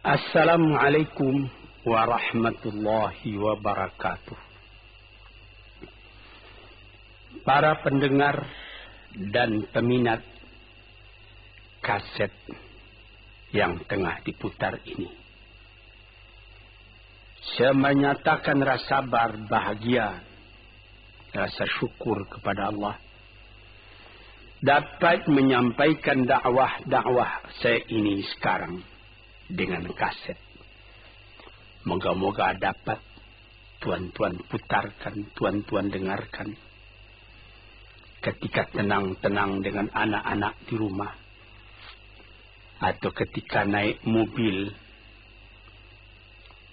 Assalamualaikum warahmatullahi wabarakatuh. Para pendengar dan peminat kaset yang tengah diputar ini, saya menyatakan rasa bahagia, rasa syukur kepada Allah dapat menyampaikan dakwah saya ini sekarang dengan kaset. Moga-moga dapat tuan-tuan putarkan, tuan-tuan dengarkan ketika tenang-tenang dengan anak-anak di rumah, atau ketika naik mobil,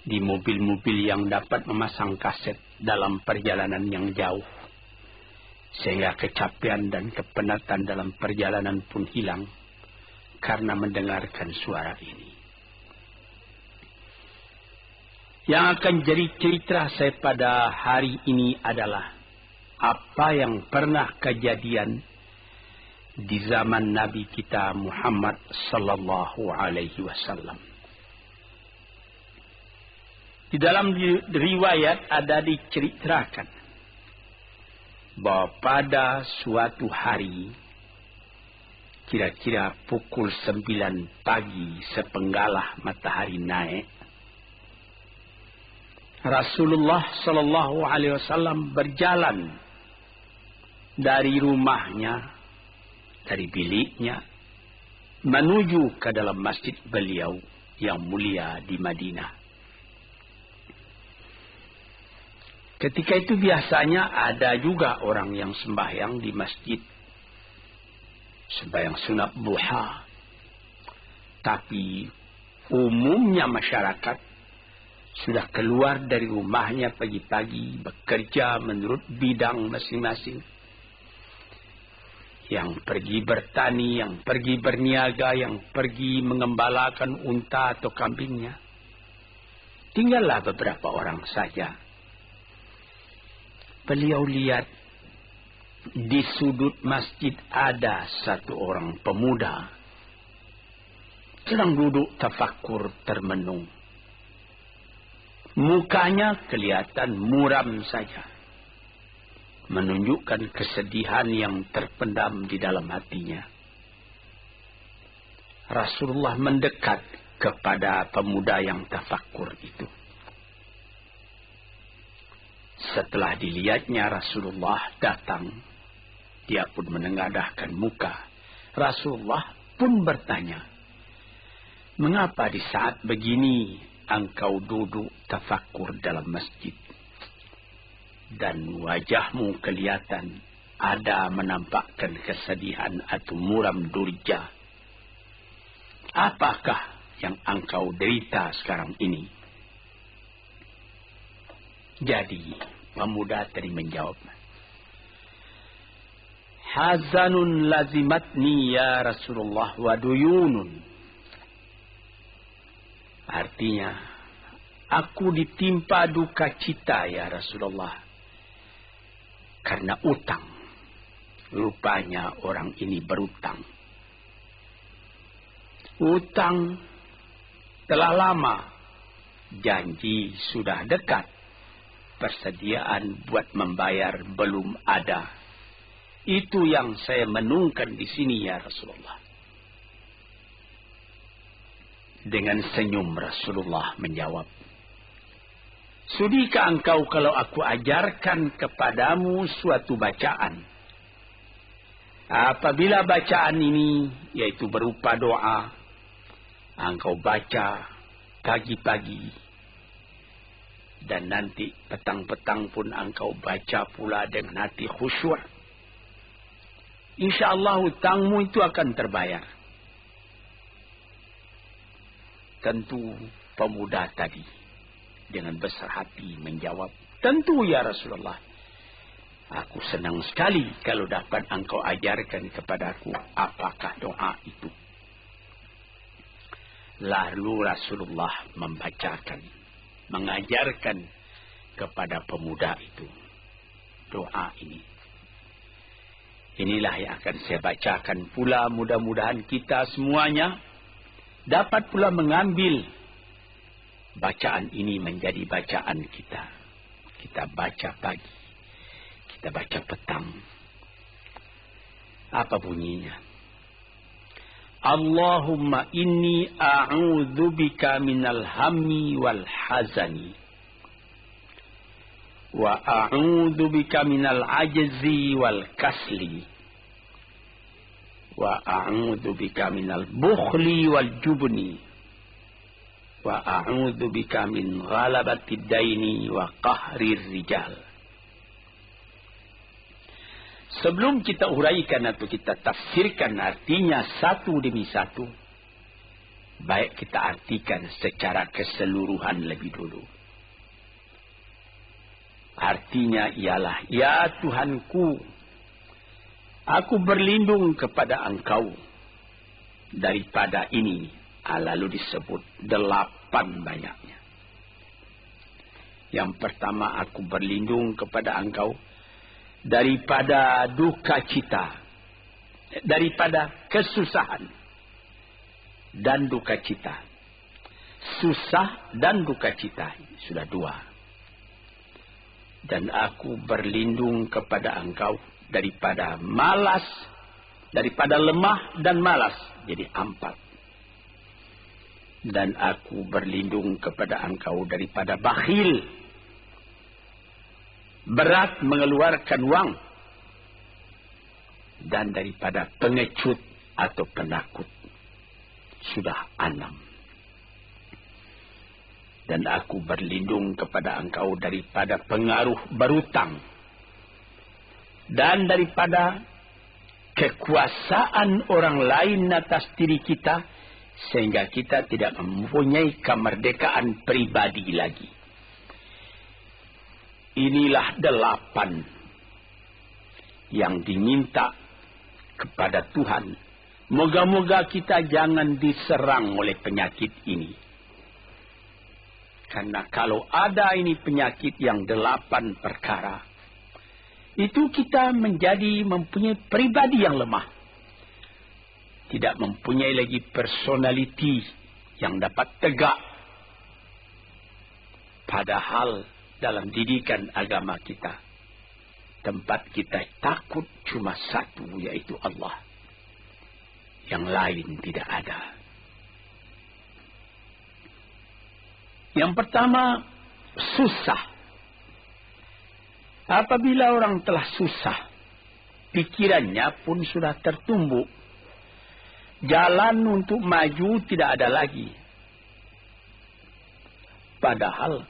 di mobil-mobil yang dapat memasang kaset dalam perjalanan yang jauh, sehingga kecapean dan kepenatan dalam perjalanan pun hilang karena mendengarkan suara ini. Yang akan jadi cerita saya pada hari ini adalah apa yang pernah kejadian di zaman Nabi kita Muhammad sallallahu alaihi wasallam. Di dalam riwayat ada diceritakan bahwa pada suatu hari, kira-kira pukul 9 pagi sepenggalah matahari naik, Rasulullah sallallahu alaihi wasallam berjalan dari rumahnya, dari biliknya, menuju ke dalam masjid beliau yang mulia di Madinah. Ketika itu biasanya ada juga orang yang sembahyang di masjid, sembahyang sunat duha. Tapi umumnya masyarakat sudah keluar dari rumahnya pagi-pagi, bekerja menurut bidang masing-masing. Yang pergi bertani, yang pergi berniaga, yang pergi mengembalakan unta atau kambingnya. Tinggallah beberapa orang saja. Beliau lihat di sudut masjid ada satu orang pemuda sedang duduk tafakkur termenung. Mukanya kelihatan muram saja, menunjukkan kesedihan yang terpendam di dalam hatinya. Rasulullah mendekat kepada pemuda yang tafakkur itu. Setelah dilihatnya Rasulullah datang, dia pun menengadahkan muka. Rasulullah pun bertanya, "Mengapa di saat begini engkau duduk tafakkur dalam masjid? Dan wajahmu kelihatan ada menampakkan kesedihan atau muram durja. Apakah yang engkau derita sekarang ini?" Jadi pemuda tadi menjawab, "Hazanun lazimatni ya Rasulullah wa duyunun." Artinya, aku ditimpa duka cita ya Rasulullah karena utang. Rupanya orang ini berutang. Utang telah lama, janji sudah dekat, persediaan buat membayar belum ada. Itu yang saya menungkan di sini ya Rasulullah. Dengan senyum Rasulullah menjawab, "Sudikah engkau kalau aku ajarkan kepadamu suatu bacaan? Apabila bacaan ini, yaitu berupa doa, engkau baca pagi-pagi, dan nanti petang-petang pun engkau baca pula dengan hati khusyuk, InsyaAllah hutangmu itu akan terbayar." Tentu pemuda tadi dengan besar hati menjawab, "Tentu ya Rasulullah. Aku senang sekali kalau dapat engkau ajarkan kepadaku apakah doa itu." Lalu Rasulullah mengajarkan kepada pemuda itu doa ini. Inilah yang akan saya bacakan pula, mudah-mudahan kita semuanya dapat pula mengambil bacaan ini menjadi bacaan kita. Kita baca pagi, kita baca petang. Apa bunyinya? Allahumma inni a'udzubika minal hammi wal hazani. Wa a'udzubika minal ajzi wal kasli. Wa a'udzubika minal bukhli wal jubni. Wa a'udzubika min ghalabatid daini wa qahrir rijal. Sebelum kita uraikan atau kita tafsirkan artinya satu demi satu, baik kita artikan secara keseluruhan lebih dulu. Artinya ialah, ya Tuhanku, aku berlindung kepada Engkau daripada ini. Lalu disebut 8 banyaknya. Yang pertama, aku berlindung kepada Engkau daripada duka cita, daripada kesusahan dan duka cita. Susah dan duka cita, sudah 2. Dan aku berlindung kepada Engkau daripada malas, daripada lemah dan malas, jadi 4. Dan aku berlindung kepada Engkau daripada bakhil, berat mengeluarkan wang, dan daripada pengecut atau penakut, sudah 6. Dan aku berlindung kepada Engkau daripada pengaruh berutang, dan daripada kekuasaan orang lain atas diri kita, sehingga kita tidak mempunyai kemerdekaan pribadi lagi. Inilah 8 yang diminta kepada Tuhan. Moga-moga kita jangan diserang oleh penyakit ini. Karena kalau ada ini penyakit yang 8 perkara, itu kita mempunyai pribadi yang lemah. Tidak mempunyai lagi personality yang dapat tegak. Padahal dalam didikan agama kita, tempat kita takut cuma satu, yaitu Allah. Yang lain tidak ada. Yang pertama, susah. Apabila orang telah susah, pikirannya pun sudah tertumbuk. Jalan untuk maju tidak ada lagi. Padahal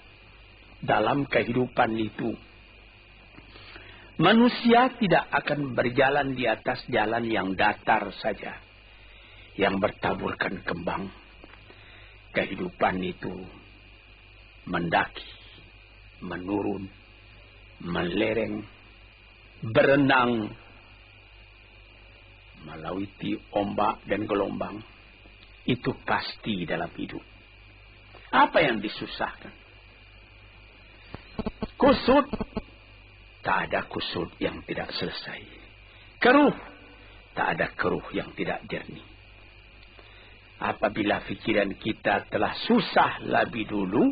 dalam kehidupan itu, manusia tidak akan berjalan di atas jalan yang datar saja, yang bertaburkan kembang. Kehidupan itu mendaki, menurun, melereng, berenang, melalui ombak dan gelombang. Itu pasti dalam hidup. Apa yang disusahkan? Kusut, tak ada kusut yang tidak selesai. Keruh, tak ada keruh yang tidak jernih. Apabila fikiran kita telah susah lebih dulu,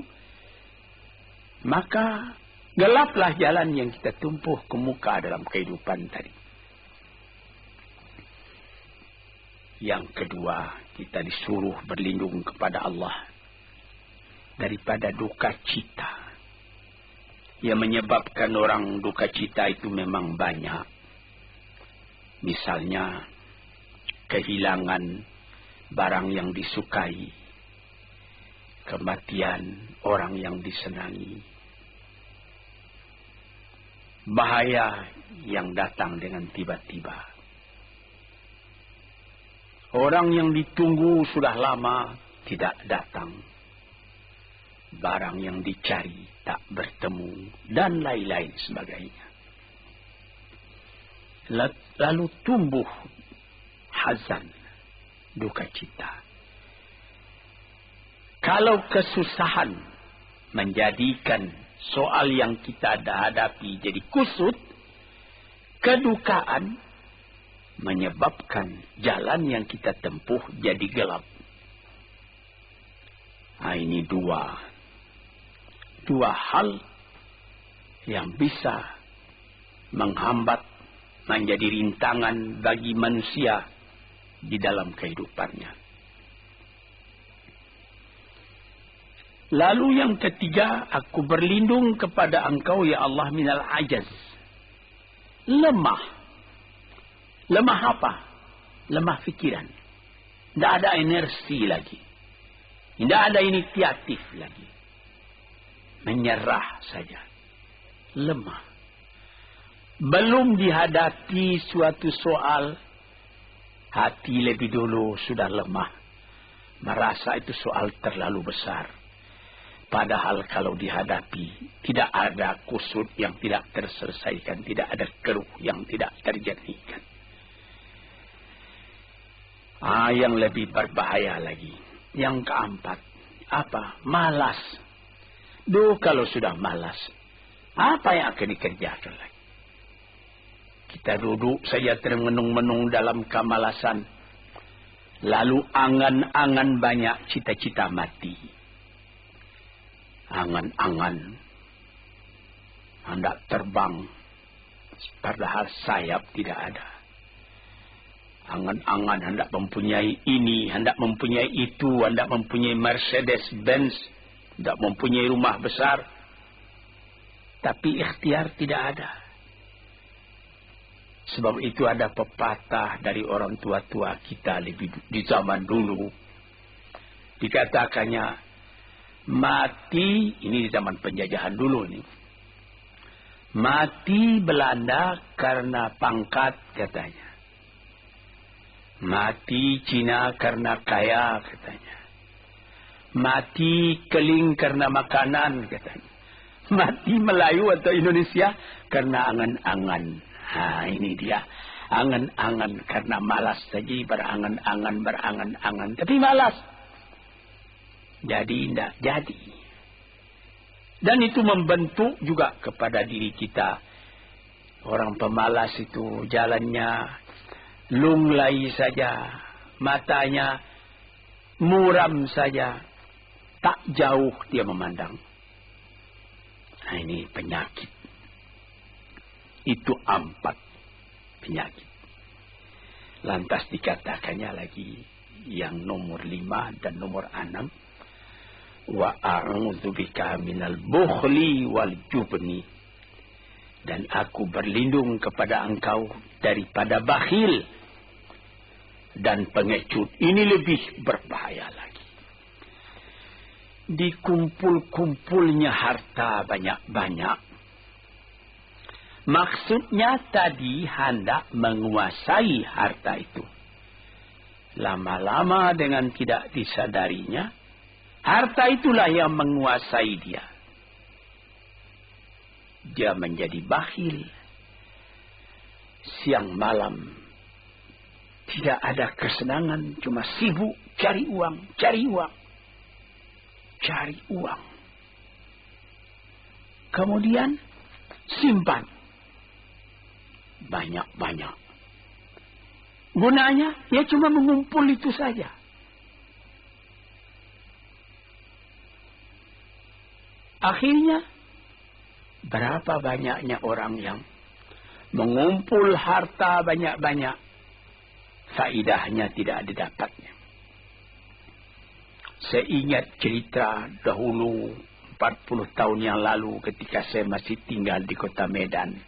maka gelaplah jalan yang kita tumpuh ke muka dalam kehidupan tadi. Yang kedua, kita disuruh berlindung kepada Allah daripada duka cita. Yang menyebabkan orang duka cita itu memang banyak. Misalnya, kehilangan barang yang disukai, kematian orang yang disenangi, bahaya yang datang dengan tiba-tiba. Orang yang ditunggu sudah lama tidak datang. Barang yang dicari tak bertemu, dan lain-lain sebagainya. Lalu tumbuh hazan, duka cita. Kalau kesusahan menjadikan soal yang kita hadapi jadi kusut, kedukaan menyebabkan jalan yang kita tempuh jadi gelap. Nah, ini 2 dua hal yang bisa menghambat, menjadi rintangan bagi manusia di dalam kehidupannya. Lalu yang ketiga, aku berlindung kepada Engkau ya Allah minal ajaz. Lemah. Lemah apa? Lemah fikiran. Tidak ada energi lagi. Tidak ada inisiatif lagi. Menyerah saja. Lemah. Belum dihadapi suatu soal, hati lebih dulu sudah lemah. Merasa itu soal terlalu besar. Padahal kalau dihadapi, tidak ada kusut yang tidak terselesaikan. Tidak ada keluh yang tidak terjadikan. Yang lebih berbahaya lagi. Yang keempat, apa? Malas. Kalau sudah malas, apa yang akan dikerjakan lagi? Kita duduk saja termenung-menung dalam kemalasan. Lalu angan-angan banyak, cita-cita mati. Angan-angan hendak terbang, padahal sayap tidak ada. Angan-angan hendak mempunyai ini, hendak mempunyai itu, hendak mempunyai Mercedes-Benz, hendak mempunyai rumah besar. Tapi ikhtiar tidak ada. Sebab itu ada pepatah dari orang tua-tua kita di zaman dulu. Dikatakannya, mati, ini di zaman penjajahan dulu nih. Mati Belanda karena pangkat katanya. Mati Cina karena kaya katanya. Mati Keling karena makanan katanya. Mati Melayu atau Indonesia karena angan-angan. Ini dia. Angan-angan karena malas saja. Berangan-angan. Tapi malas. Jadi tidak jadi. Dan itu membentuk juga kepada diri kita. Orang pemalas itu jalannya lunglai saja. Matanya muram saja. Tak jauh dia memandang. Nah, ini penyakit. Itu 4 penyakit. Lantas dikatakannya lagi yang nomor 5 dan nomor 6. Wa a'udzubika minal bukhli wal jubni. Dan aku berlindung kepada Engkau daripada bakhil dan pengecut. Ini lebih berbahaya lagi. Dikumpul-kumpulnya harta banyak-banyak. Maksudnya tadi hendak menguasai harta itu. Lama-lama dengan tidak disadarinya, harta itulah yang menguasai dia. Dia menjadi bakhil. Siang malam tidak ada kesenangan, cuma sibuk cari uang. Kemudian simpan banyak-banyak. Gunanya ya cuma mengumpul itu saja. Akhirnya berapa banyaknya orang yang mengumpul harta banyak-banyak, faidahnya tidak didapatnya. Saya ingat cerita dahulu 40 tahun yang lalu ketika saya masih tinggal di kota Medan.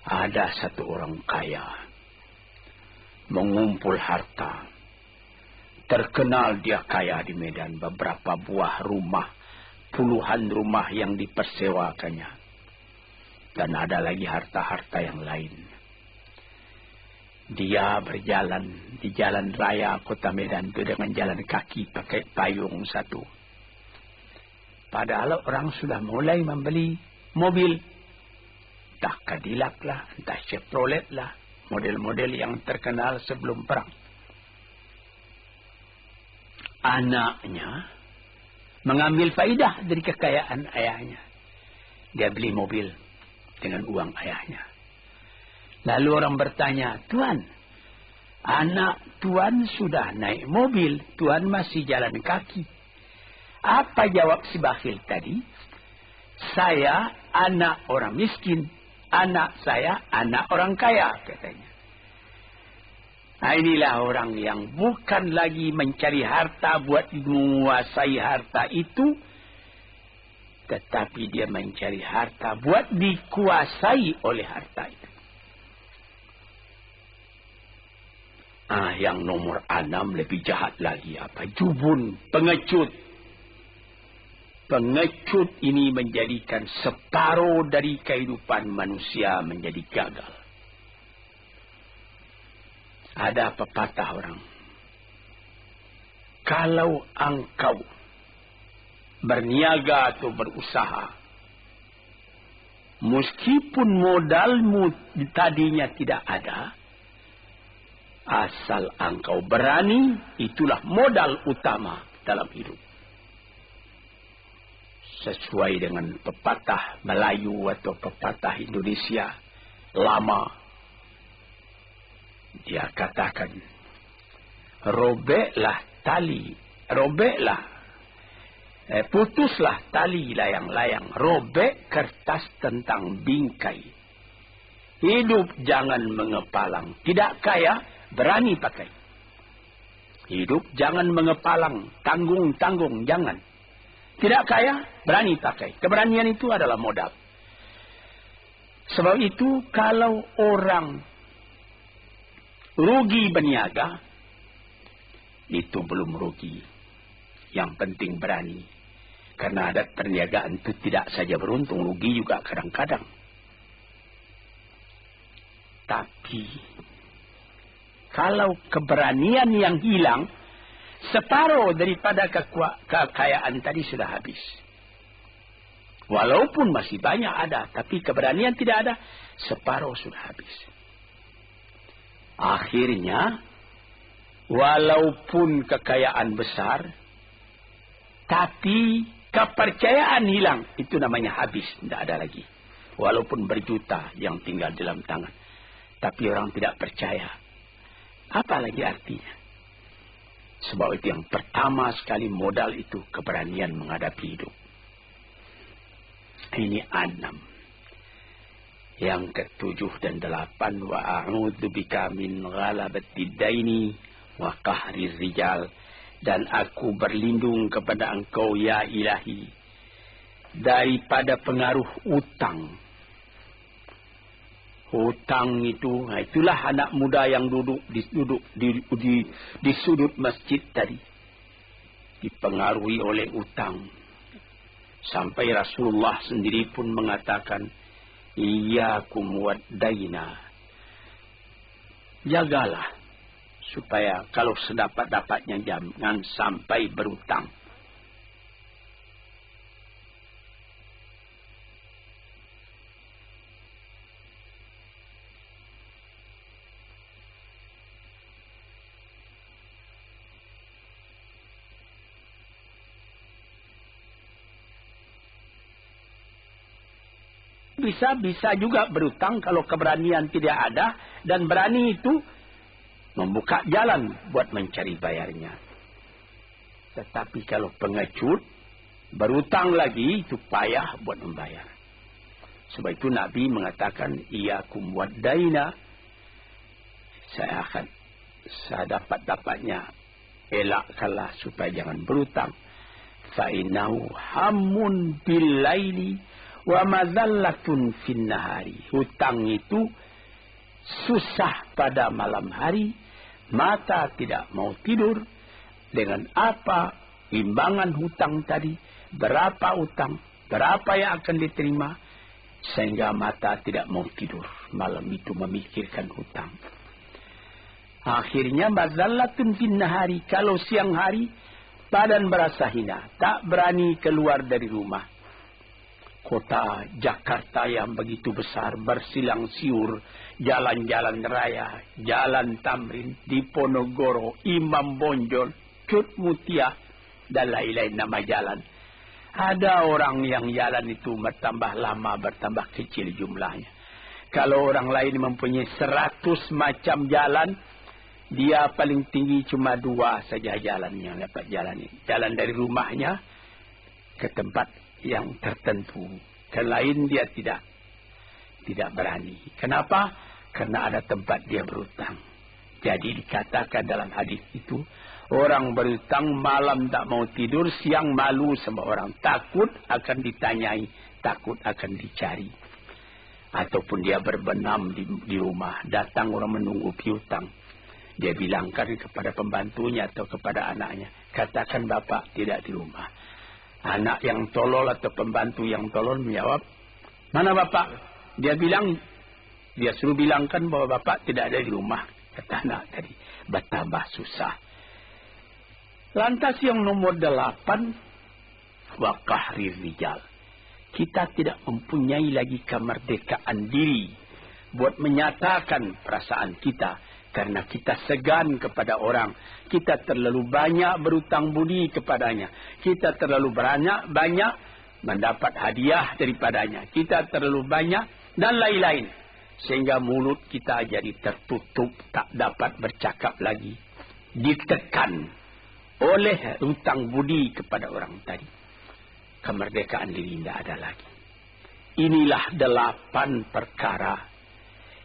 Ada satu orang kaya mengumpul harta. Terkenal dia kaya di Medan. Beberapa buah rumah, puluhan rumah yang dipersewakannya. Dan ada lagi harta-harta yang lain. Dia berjalan di jalan raya kota Medan itu dengan jalan kaki pakai payung satu. Padahal orang sudah mulai membeli mobil. Entah Cadillac lah, entah Chevrolet lah. Model-model yang terkenal sebelum perang. Anaknya mengambil faidah dari kekayaan ayahnya. Dia beli mobil dengan uang ayahnya. Lalu orang bertanya, Tuan, anak Tuan sudah naik mobil, Tuan masih jalan kaki. Apa jawab si bakhil tadi? Saya anak orang miskin. Anak saya anak orang kaya, katanya. Nah, inilah orang yang bukan lagi mencari harta buat menguasai harta itu, tetapi dia mencari harta buat dikuasai oleh harta itu. Yang nomor 6 lebih jahat lagi. Apa? Jubun, pengecut. Pengecut ini menjadikan separuh dari kehidupan manusia menjadi gagal. Ada pepatah orang. Kalau engkau berniaga atau berusaha, meskipun modalmu tadinya tidak ada, asal engkau berani, itulah modal utama dalam hidup. Sesuai dengan pepatah Melayu atau pepatah Indonesia lama, dia katakan, putuslah tali layang-layang, robek kertas tentang bingkai. Hidup jangan mengepalang, tidak kaya berani pakai. Hidup jangan mengepalang, tanggung-tanggung jangan. Tidak kaya berani pakai. Keberanian itu adalah modal. Sebab itu kalau orang rugi berniaga, itu belum rugi. Yang penting berani. Karena adat perniagaan itu tidak saja beruntung, rugi juga kadang-kadang. Tapi kalau keberanian yang hilang, separuh daripada kekayaan tadi sudah habis. Walaupun masih banyak ada, tapi keberanian tidak ada, separuh sudah habis. Akhirnya, walaupun kekayaan besar, tapi kepercayaan hilang. Itu namanya habis, tidak ada lagi. Walaupun berjuta yang tinggal dalam tangan, tapi orang tidak percaya. Apa lagi artinya? Sebab itu yang pertama sekali modal itu keberanian menghadapi hidup. Ini 6. Yang ke-7 dan 8, wa a'udzu bika min ghalabatid daini wa qahrir rijal, dan aku berlindung kepada Engkau ya Ilahi daripada pengaruh utang. Hutang itu, itulah anak muda yang duduk di sudut masjid tadi, dipengaruhi oleh utang. Sampai Rasulullah sendiri pun mengatakan, iyyakum wad-daina. Jagalah supaya kalau sedapat-dapatnya jangan sampai berutang. Bisa juga berutang kalau keberanian tidak ada, dan berani itu membuka jalan buat mencari bayarnya. Tetapi kalau pengecut berutang lagi, itu payah buat membayar. Sebab itu Nabi mengatakan, iyyakum wad-daina, saya akan dapat-dapatnya elakkanlah supaya jangan berutang. Fa innahu hammun bil laili wa madallatun fin nahari. Hutang itu susah pada malam hari, mata tidak mau tidur. Dengan apa imbangan hutang tadi, berapa utang, berapa yang akan diterima, sehingga mata tidak mau tidur malam itu memikirkan hutang. Akhirnya madallatun fin nahari, kalau siang hari badan berasa hina, tak berani keluar dari rumah. Kota Jakarta yang begitu besar, bersilang siur, jalan-jalan raya, jalan Tamrin, Diponegoro, Imam Bonjol, Cut Mutia, dan lain-lain nama jalan. Ada orang yang jalan itu bertambah lama, bertambah kecil jumlahnya. Kalau orang lain mempunyai 100 macam jalan, dia paling tinggi cuma 2 saja jalannya dapat jalani. Jalan dari rumahnya ke tempat yang tertentu. Ke lain dia tidak berani. Kenapa? Karena ada tempat dia berhutang. Jadi dikatakan dalam hadis itu, orang berhutang malam tak mau tidur, siang malu sama orang. Takut akan ditanyai, takut akan dicari. Ataupun dia berbenam di rumah. Datang orang menunggu piutang. Dia bilangkan kepada pembantunya atau kepada anaknya, katakan bapak tidak di rumah. Anak yang tolol atau pembantu yang tolol menjawab, mana bapak? Dia suruh bilangkan bahwa bapak tidak ada di rumah. Kata anak tadi, betapa susah. Lantas yang nomor 8, wa qahrir rijal. Kita tidak mempunyai lagi kemerdekaan diri buat menyatakan perasaan kita. Karena kita segan kepada orang. Kita terlalu banyak berutang budi kepadanya. Kita terlalu banyak mendapat hadiah daripadanya. Kita terlalu banyak dan lain-lain. Sehingga mulut kita jadi tertutup. Tak dapat bercakap lagi. Ditekan oleh hutang budi kepada orang tadi. Kemerdekaan diri tidak ada lagi. Inilah 8 perkara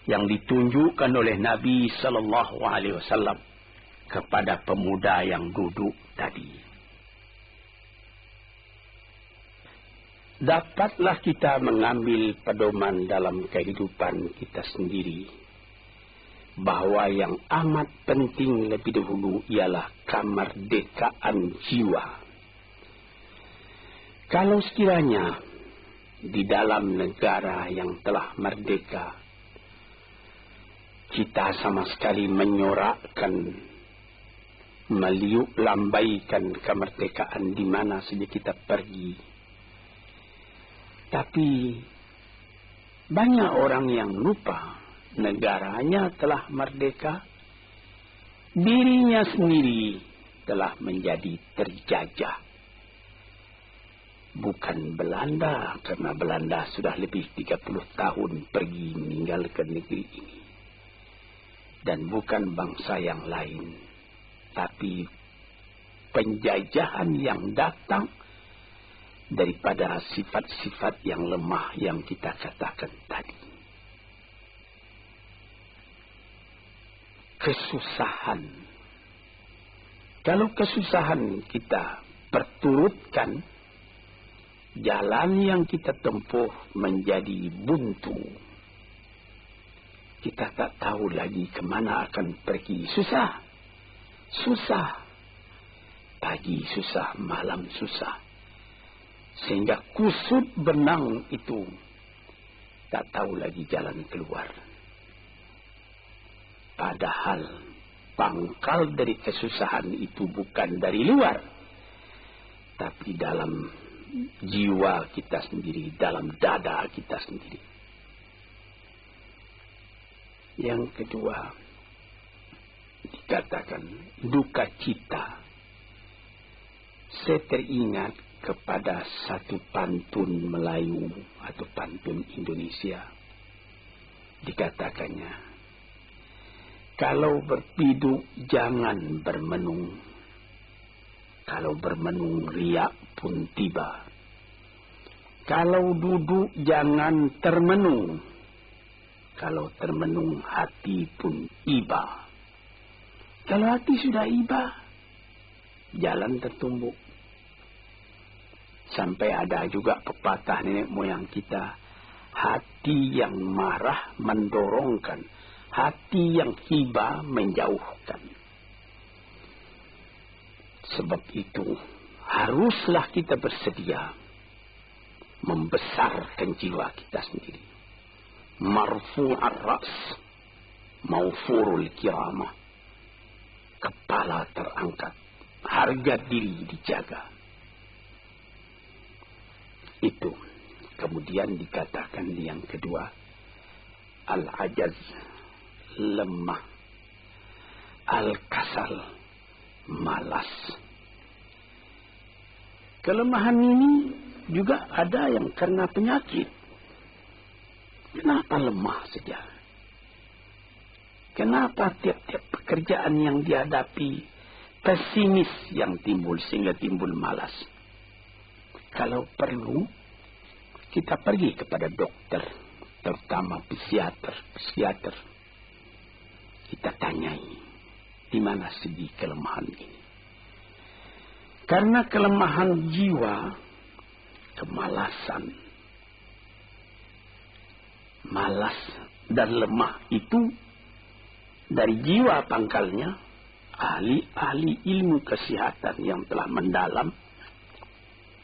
yang ditunjukkan oleh Nabi Sallallahu Alaihi Wasallam kepada pemuda yang duduk tadi. Dapatlah kita mengambil pedoman dalam kehidupan kita sendiri, bahwa yang amat penting lebih dahulu ialah kemerdekaan jiwa. Kalau sekiranya di dalam negara yang telah merdeka, kita sama sekali menyorakkan, meliuk lambaikan kemerdekaan di mana saja kita pergi. Tapi banyak orang yang lupa negaranya telah merdeka, dirinya sendiri telah menjadi terjajah. Bukan Belanda, karena Belanda sudah lebih 30 tahun pergi meninggalkan negeri ini. Dan bukan bangsa yang lain, tapi penjajahan yang datang daripada sifat-sifat yang lemah yang kita katakan tadi. Kesusahan. Kalau kesusahan kita perturutkan, jalan yang kita tempuh menjadi buntu. Kita tak tahu lagi kemana akan pergi. Susah. Pagi susah, malam susah. Sehingga kusut benang itu tak tahu lagi jalan keluar. Padahal pangkal dari kesusahan itu bukan dari luar, tapi dalam jiwa kita sendiri, dalam dada kita sendiri. Yang kedua, dikatakan duka cita. Saya teringat kepada satu pantun Melayu atau pantun Indonesia. Dikatakannya, kalau berpiduk jangan bermenung. Kalau bermenung riak pun tiba. Kalau duduk jangan termenung. Kalau termenung hati pun iba. Kalau hati sudah iba, jalan tertumbuk. Sampai ada juga pepatah nenek moyang kita, hati yang marah mendorongkan, hati yang iba menjauhkan. Sebab itu haruslah kita bersedia membesarkan jiwa kita sendiri. Marfu'ar ra's, maufurul kiramah. Kepala terangkat, harga diri dijaga. Itu. Kemudian dikatakan yang kedua, al-ajaz, lemah. Al-kasal, malas. Kelemahan ini juga ada yang karena penyakit. Kenapa lemah saja? Kenapa tiap-tiap pekerjaan yang dihadapi pesimis yang timbul sehingga timbul malas? kalau perlu kita pergi kepada dokter, terutama psikiater. Kita tanyai, di mana segi kelemahan ini? Karena kelemahan jiwa, kemalasan, malas dan lemah itu dari jiwa pangkalnya. Ahli-ahli ilmu kesehatan yang telah mendalam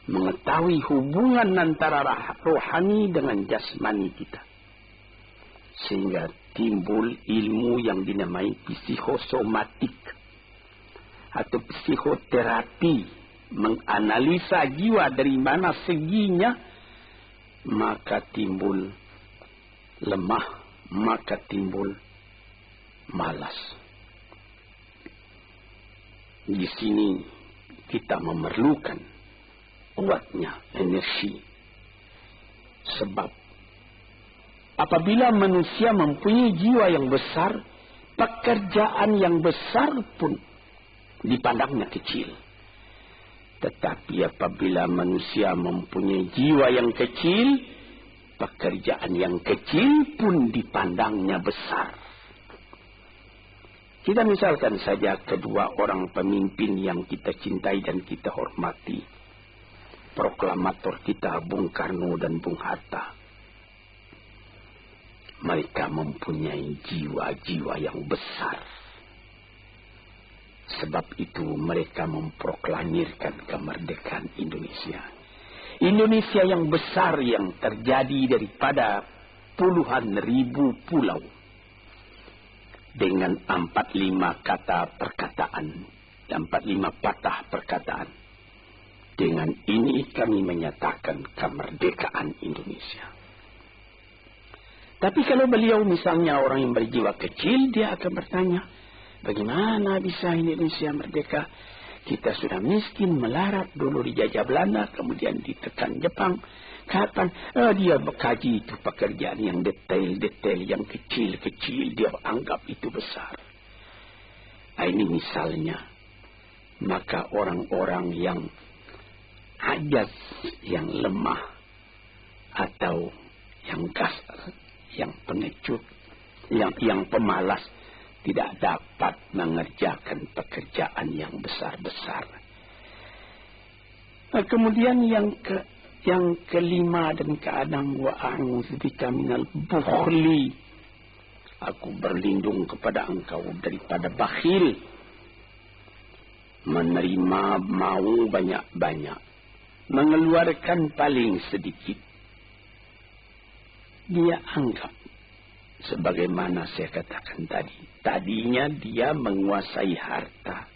mengetahui hubungan antara rohani dengan jasmani kita, sehingga timbul ilmu yang dinamai psikosomatik atau psikoterapi, menganalisa jiwa dari mana seginya, maka timbul lemah, maka timbul malas. Di sini kita memerlukan kuatnya energi. Sebab apabila manusia mempunyai jiwa yang besar, pekerjaan yang besar pun dipandangnya kecil. Tetapi apabila manusia mempunyai jiwa yang kecil, pekerjaan yang kecil pun dipandangnya besar. Kita misalkan saja kedua orang pemimpin yang kita cintai dan kita hormati. Proklamator kita Bung Karno dan Bung Hatta. Mereka mempunyai jiwa-jiwa yang besar. Sebab itu mereka memproklamirkan kemerdekaan Indonesia. Indonesia yang besar yang terjadi daripada puluhan ribu pulau. Dengan 45 kata perkataan, 45 patah perkataan. Dengan ini kami menyatakan kemerdekaan Indonesia. Tapi kalau beliau misalnya orang yang berjiwa kecil, dia akan bertanya, bagaimana bisa Indonesia merdeka? Kita sudah miskin, melarat, dulu dijajah Belanda, kemudian ditekan Jepang. Kapan? Dia berkaji itu pekerjaan yang detail-detail, yang kecil-kecil, dia anggap itu besar. Ini misalnya. Maka orang-orang yang ajaz, yang lemah, atau yang kasar, yang pengecut, yang pemalas, tidak dapat mengerjakan pekerjaan yang besar-besar. Kemudian yang kelima dan keenam, wa a'udzubika minal bukhli. Aku berlindung kepada engkau daripada bakhil. Menerima mau banyak-banyak, mengeluarkan paling sedikit. Dia anggap, sebagaimana saya katakan tadi, tadinya dia menguasai harta.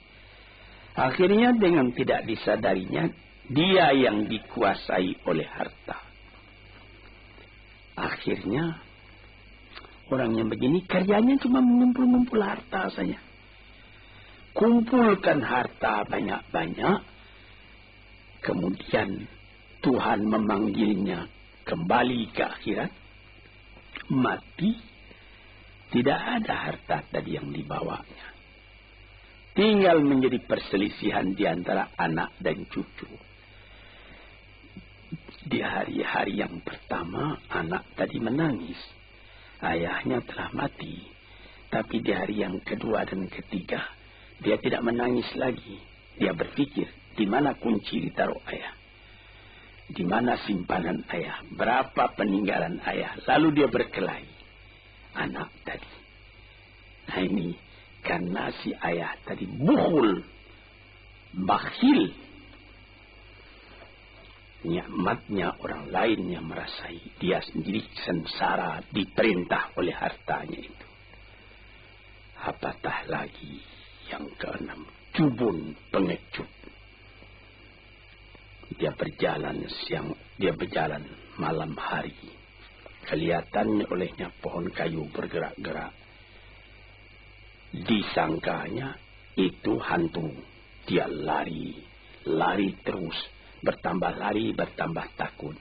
Akhirnya dengan tidak disadarinya, dia yang dikuasai oleh harta. Akhirnya orang yang begini karyanya cuma mengumpul-ngumpul harta saja. Kumpulkan harta banyak-banyak. Kemudian Tuhan memanggilnya kembali ke akhirat. Mati. Tidak ada harta tadi yang dibawanya. Tinggal menjadi perselisihan di antara anak dan cucu. Di hari-hari yang pertama, anak tadi menangis. Ayahnya telah mati. Tapi di hari yang kedua dan ketiga, dia tidak menangis lagi. Dia berpikir, di mana kunci ditaruh ayah? Di mana simpanan ayah? Berapa peninggalan ayah? Lalu dia berkelahi. Anak tadi. Nah ini, karena si ayah tadi bukhul, bakhil. Nikmatnya orang lain yang merasai, dia sendiri sengsara diperintah oleh hartanya itu. Apatah lagi yang keenam, jubun, pengecut. Dia berjalan malam hari. Kelihatannya olehnya pohon kayu bergerak-gerak. Disangkanya itu hantu. Dia lari terus. Bertambah lari, bertambah takut.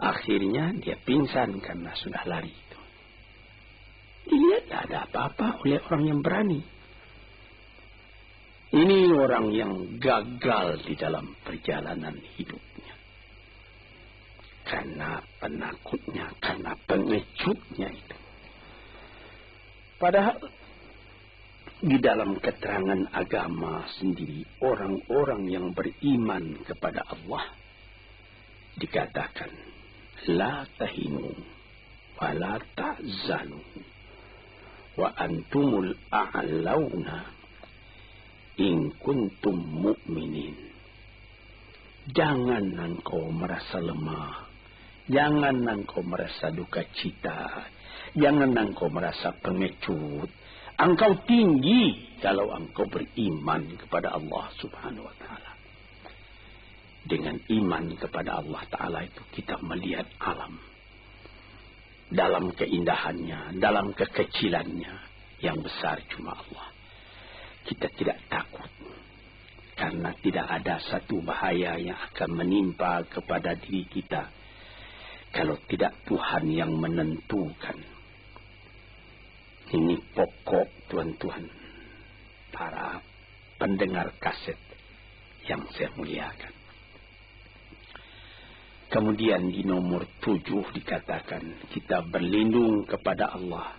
Akhirnya dia pingsan karena sudah lari itu. Dia tidak ada apa-apa oleh orang yang berani. Ini orang yang gagal di dalam perjalanan hidupnya. karena penakutnya, karena pengecutnya itu. Padahal di dalam keterangan agama sendiri, orang-orang yang beriman kepada Allah dikatakan la tahinu wa la tahzanu wa antumul a'launa in kuntum mu'minin. Jangan engkau merasa lemah, jangan engkau merasa duka cita, jangan engkau merasa pengecut. Engkau tinggi kalau engkau beriman kepada Allah Subhanahu wa ta'ala. Dengan iman kepada Allah Ta'ala itu kita melihat alam dalam keindahannya, dalam kekecilannya. Yang besar cuma Allah. Kita tidak takut karena tidak ada satu bahaya yang akan menimpa kepada diri kita kalau tidak Tuhan yang menentukan. Ini pokok tuan-tuan para pendengar kaset yang saya muliakan. Kemudian di nomor 7 dikatakan kita berlindung kepada Allah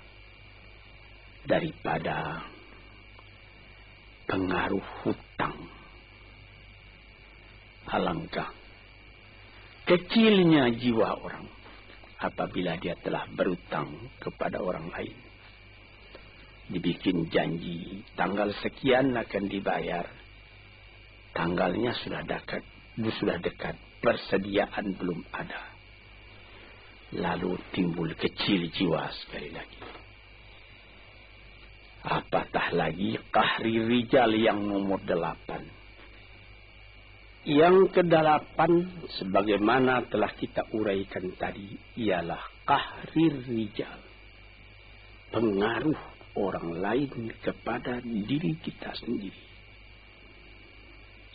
daripada pengaruh hutang. Alangkah kecilnya jiwa orang apabila dia telah berutang kepada orang lain. Dibikin janji tanggal sekian akan dibayar, tanggalnya sudah dekat, persediaan belum ada, lalu timbul kecil jiwa sekali lagi. Apatah lagi qahri rijal yang nomor 8. Yang ke-8 sebagaimana telah kita uraikan tadi ialah qahri rijal, pengaruh orang lain kepada diri kita sendiri.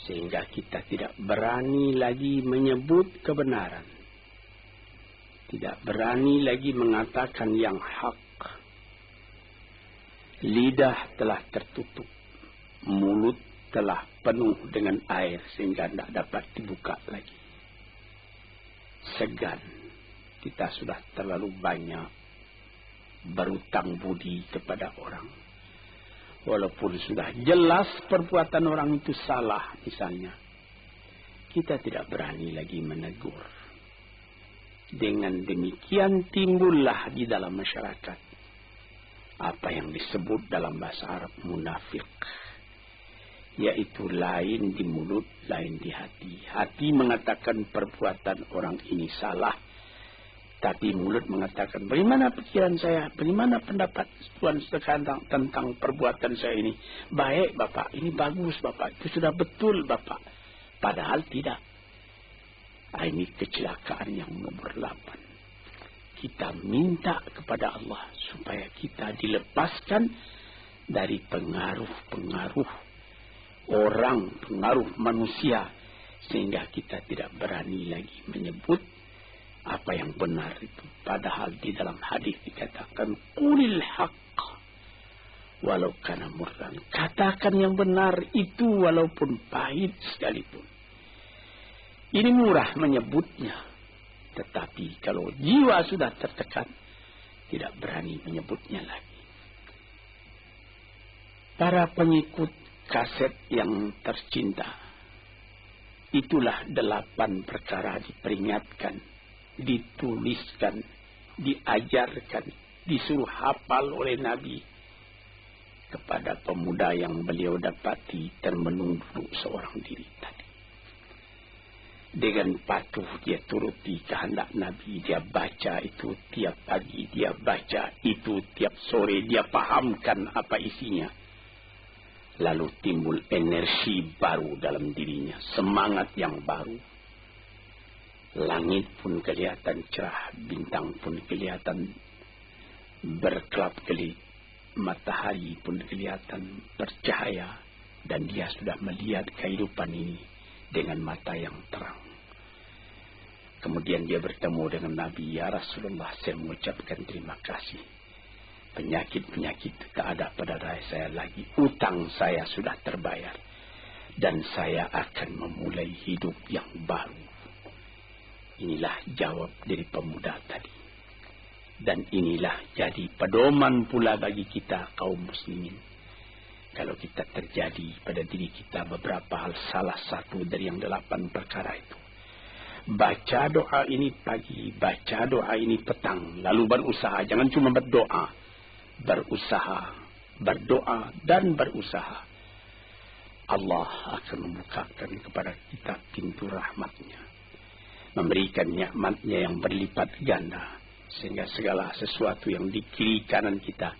Sehingga kita tidak berani lagi menyebut kebenaran. Tidak berani lagi mengatakan yang hak. Lidah telah tertutup. Mulut telah penuh dengan air sehingga tidak dapat dibuka lagi. Segan. Kita sudah terlalu banyak berutang budi kepada orang. Walaupun sudah jelas perbuatan orang itu salah misalnya, kita tidak berani lagi menegur. Dengan demikian timbullah di dalam masyarakat apa yang disebut dalam bahasa Arab munafik, yaitu lain di mulut, lain di hati. Hati mengatakan perbuatan orang ini salah, tapi mulut mengatakan, bagaimana pikiran saya, bagaimana pendapat Tuhan tentang perbuatan saya ini. Baik Bapak, ini bagus Bapak, itu sudah betul Bapak. Padahal tidak. Ini kecelakaan yang nomor 8. Kita minta kepada Allah supaya kita dilepaskan dari pengaruh-pengaruh orang, pengaruh manusia. Sehingga kita tidak berani lagi menyebut apa yang benar itu. Padahal di dalam hadis dikatakan qulil haqq walau kana murran. Katakan yang benar itu walaupun pahit sekalipun. Ini murah menyebutnya, tetapi kalau jiwa sudah tertekan tidak berani menyebutnya lagi. Para pengikut kaset yang tercinta, itulah 8 perkara diperingatkan, dituliskan, diajarkan, disuruh hafal oleh Nabi kepada pemuda yang beliau dapati termenung duduk seorang diri tadi. Dengan patuh dia turuti kehendak Nabi, dia baca itu tiap pagi, dia baca itu tiap sore, dia pahamkan apa isinya. Lalu timbul energi baru dalam dirinya, semangat yang baru. Langit pun kelihatan cerah, bintang pun kelihatan berkelap-kelip, matahari pun kelihatan bercahaya, dan dia sudah melihat kehidupan ini dengan mata yang terang. Kemudian dia bertemu dengan Nabi, ya Rasulullah, saya mengucapkan terima kasih. Penyakit-penyakit tak ada pada diri saya lagi, utang saya sudah terbayar, dan saya akan memulai hidup yang baru. Inilah jawab dari pemuda tadi. Dan inilah jadi pedoman pula bagi kita kaum muslimin. Kalau kita terjadi pada diri kita beberapa hal, salah satu dari yang 8 perkara itu. Baca doa ini pagi, baca doa ini petang, lalu berusaha. Jangan cuma berdoa. Berusaha, berdoa dan berusaha. Allah akan membukakan kepada kita pintu rahmatnya. Memberikan nikmatnya yang berlipat ganda. Sehingga segala sesuatu yang di kiri kanan kita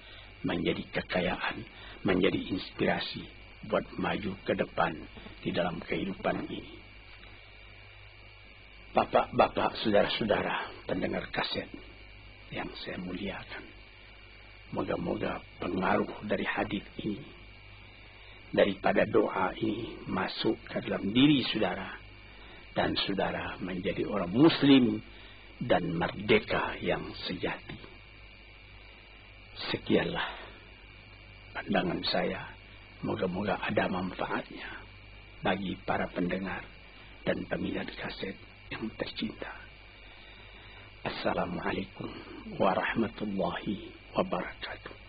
menjadi kekayaan, menjadi inspirasi buat maju ke depan di dalam kehidupan ini. Bapak-bapak, saudara-saudara pendengar kaset yang saya muliakan. Moga-moga pengaruh dari hadis ini, daripada doa ini masuk ke dalam diri saudara. Dan saudara menjadi orang muslim dan merdeka yang sejati. Sekianlah pandangan saya. Moga-moga ada manfaatnya bagi para pendengar dan peminat kaset yang tercinta. Assalamualaikum warahmatullahi wabarakatuh.